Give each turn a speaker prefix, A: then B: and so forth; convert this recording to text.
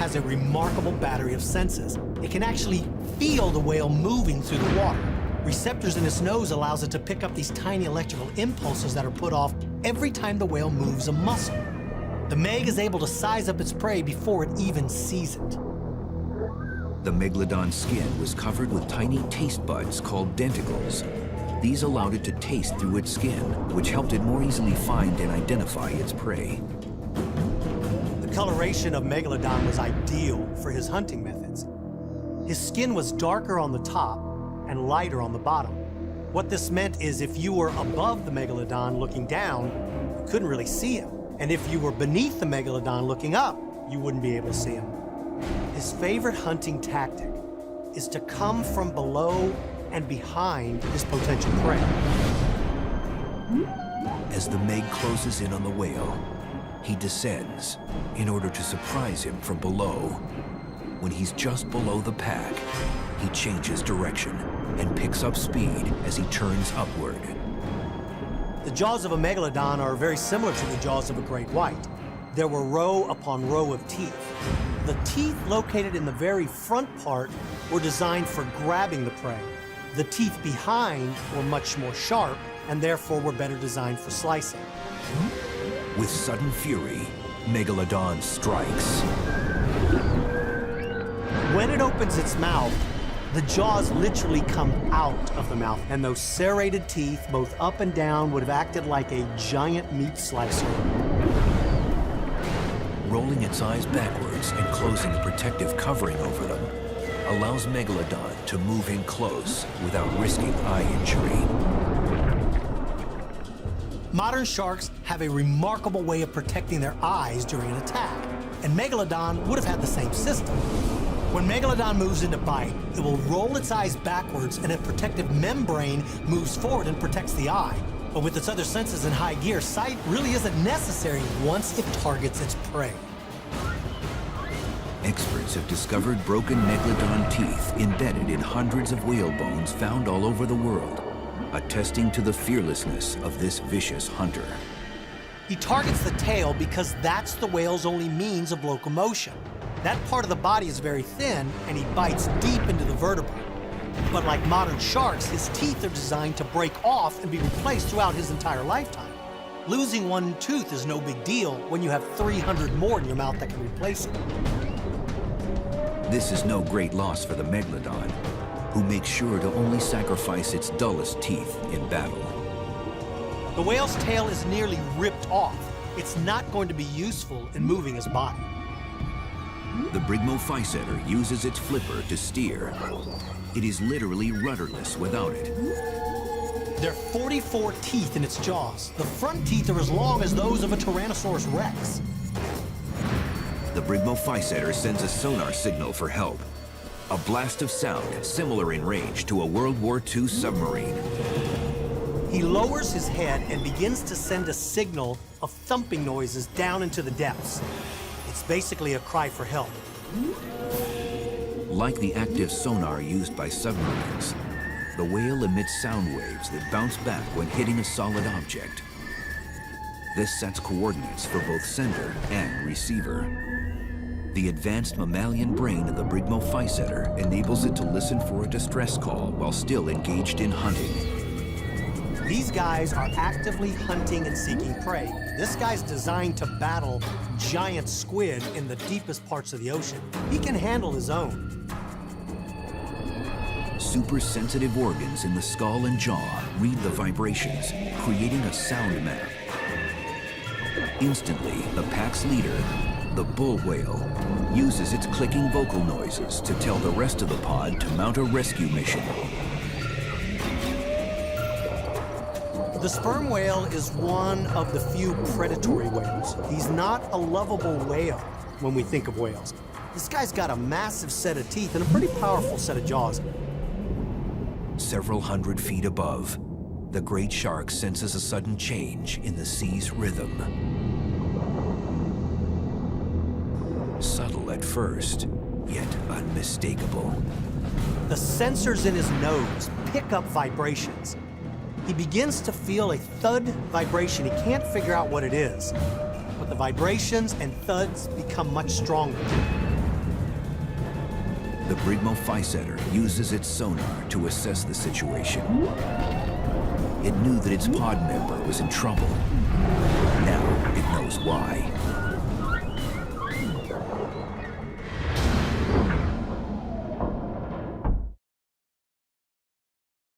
A: has a remarkable battery of senses. It can actually feel the whale moving through the water. Receptors in its nose allows it to pick up these tiny electrical impulses that are put off every time the whale moves a muscle. The Meg is able to size up its prey before it even sees it.
B: The Megalodon's skin was covered with tiny taste buds called denticles. These allowed it to taste through its skin, which helped it more easily find and identify its prey.
A: The coloration of Megalodon was ideal for his hunting methods. His skin was darker on the top and lighter on the bottom. What this meant is if you were above the Megalodon looking down, you couldn't really see him. And if you were beneath the Megalodon looking up, you wouldn't be able to see him. His favorite hunting tactic is to come from below and behind his potential prey.
B: As the Meg closes in on the whale, he descends in order to surprise him from below. When he's just below the pack, he changes direction and picks up speed as he turns upward.
A: The jaws of a Megalodon are very similar to the jaws of a great white. There were row upon row of teeth. The teeth located in the very front part were designed for grabbing the prey. The teeth behind were much more sharp and therefore were better designed for slicing.
B: With sudden fury, Megalodon strikes.
A: When it opens its mouth, the jaws literally come out of the mouth, and those serrated teeth, both up and down, would have acted like a giant meat slicer.
B: Rolling its eyes backwards and closing a protective covering over them allows Megalodon to move in close without risking eye injury.
A: Modern sharks have a remarkable way of protecting their eyes during an attack, and Megalodon would have had the same system. When Megalodon moves in to bite, it will roll its eyes backwards and a protective membrane moves forward and protects the eye. But with its other senses in high gear, sight really isn't necessary once it targets its prey.
B: Experts have discovered broken Megalodon teeth embedded in hundreds of whale bones found all over the world, attesting to the fearlessness of this vicious hunter.
A: He targets the tail because that's the whale's only means of locomotion. That part of the body is very thin, and he bites deep into the vertebrae. But like modern sharks, his teeth are designed to break off and be replaced throughout his entire lifetime. Losing one tooth is no big deal when you have 300 more in your mouth that can replace it.
B: This is no great loss for the Megalodon, who makes sure to only sacrifice its dullest teeth in battle.
A: The whale's tail is nearly ripped off. It's not going to be useful in moving his body.
B: The Brigmophyseter uses its flipper to steer. It is literally rudderless without it.
A: There are 44 teeth in its jaws. The front teeth are as long as those of a Tyrannosaurus Rex.
B: The Brigmophyseter sends a sonar signal for help. A blast of sound similar in range to a World War II submarine.
A: He lowers his head and begins to send a signal of thumping noises down into the depths. It's basically a cry for help.
B: Like the active sonar used by submarines, the whale emits sound waves that bounce back when hitting a solid object. This sets coordinates for both sender and receiver. The advanced mammalian brain of the Brigmophyseter enables it to listen for a distress call while still engaged in hunting.
A: These guys are actively hunting and seeking prey. This guy's designed to battle giant squid in the deepest parts of the ocean. He can handle his own.
B: Super sensitive organs in the skull and jaw read the vibrations, creating a sound map. Instantly, the pack's leader, the bull whale, uses its clicking vocal noises to tell the rest of the pod to mount a rescue mission.
A: The sperm whale is one of the few predatory whales. He's not a lovable whale when we think of whales. This guy's got a massive set of teeth and a pretty powerful set of jaws.
B: Several hundred feet above, the great shark senses a sudden change in the sea's rhythm. Subtle at first, yet unmistakable.
A: The sensors in his nose pick up vibrations. He begins to feel a thud vibration. He can't figure out what it is, but the vibrations and thuds become much stronger.
B: the Brigmo-Physetter uses its sonar to assess the situation. It knew that its pod member was in trouble. Now it knows why.